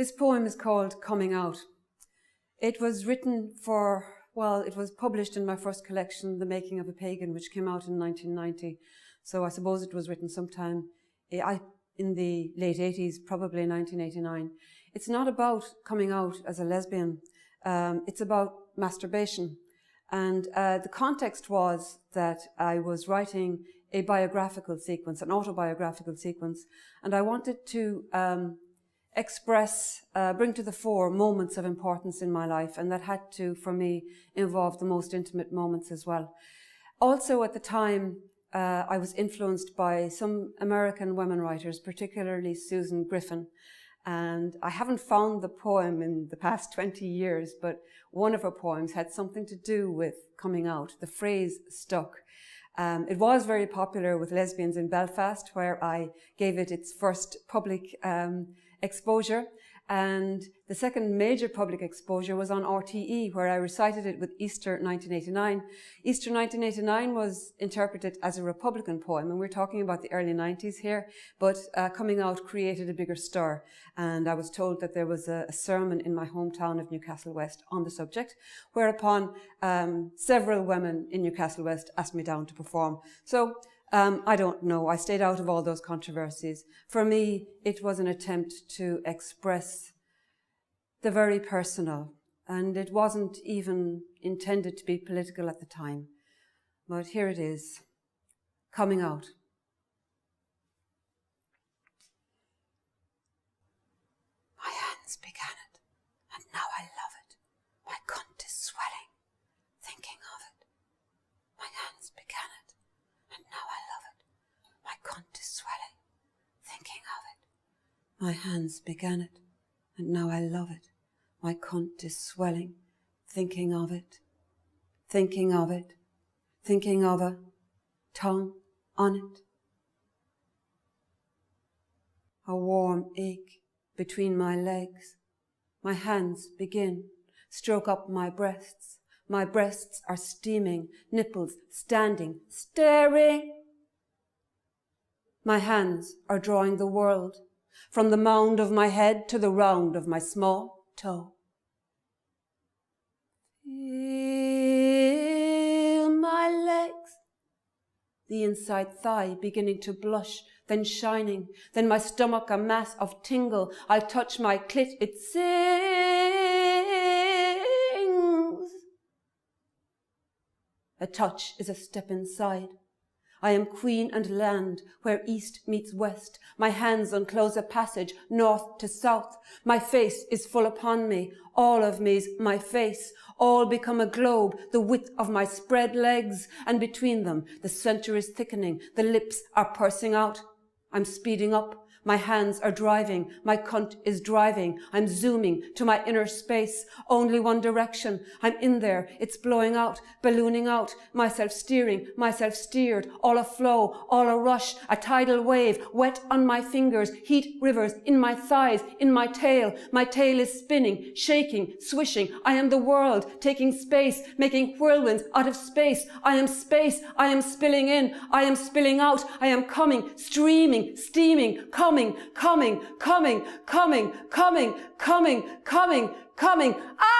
This poem is called Coming Out. It was written it was published in my first collection, The Making of a Pagan, which came out in 1990. So I suppose it was written sometime in the late 80s, probably 1989. It's not about coming out as a lesbian. It's about masturbation. And the context was that I was writing a biographical sequence, an autobiographical sequence, and I wanted to bring to the fore moments of importance in my life, and that had to, for me, involve the most intimate moments as well. Also at the time, I was influenced by some American women writers, particularly Susan Griffin, and I haven't found the poem in the past 20 years, but one of her poems had something to do with coming out. The phrase stuck. It was very popular with lesbians in Belfast, where I gave it its first public exposure. And the second major public exposure was on RTE, where I recited it with Easter 1989. Easter 1989 was interpreted as a Republican poem, and we're talking about the early 90s here, but coming out created a bigger stir. And I was told that there was a sermon in my hometown of Newcastle West on the subject, whereupon several women in Newcastle West asked me down to perform. So I don't know. I stayed out of all those controversies. For me, it was an attempt to express the very personal, and it wasn't even intended to be political at the time. But here it is, coming out. My hands began it, and now I love it. My cunt is swelling, thinking of it. My hands began it, and now I love it. My cunt is swelling, thinking of it. My hands began it, and now I love it. My cunt is swelling, thinking of it. Thinking of it, thinking of a tongue on it. A warm ache between my legs. My hands begin, stroke up my breasts. My breasts are steaming, nipples standing, staring. My hands are drawing the world, from the mound of my head to the round of my small toe. Feel my legs, the inside thigh beginning to blush, then shining, then my stomach a mass of tingle. I touch my clit, it sings. A touch is a step inside. I am queen and land, where east meets west. My hands unclose a passage, north to south. My face is full upon me. All of me's my face. All become a globe, the width of my spread legs. And between them, the center is thickening. The lips are pursing out. I'm speeding up. My hands are driving. My cunt is driving. I'm zooming to my inner space. Only one direction. I'm in there. It's blowing out, ballooning out. Myself steering, myself steered. All aflow, all a rush. A tidal wave, wet on my fingers. Heat rivers in my thighs, in my tail. My tail is spinning, shaking, swishing. I am the world, taking space, making whirlwinds out of space. I am space. I am spilling in. I am spilling out. I am coming, streaming, steaming, coming, coming, coming, coming, coming, coming, coming, coming. Ah!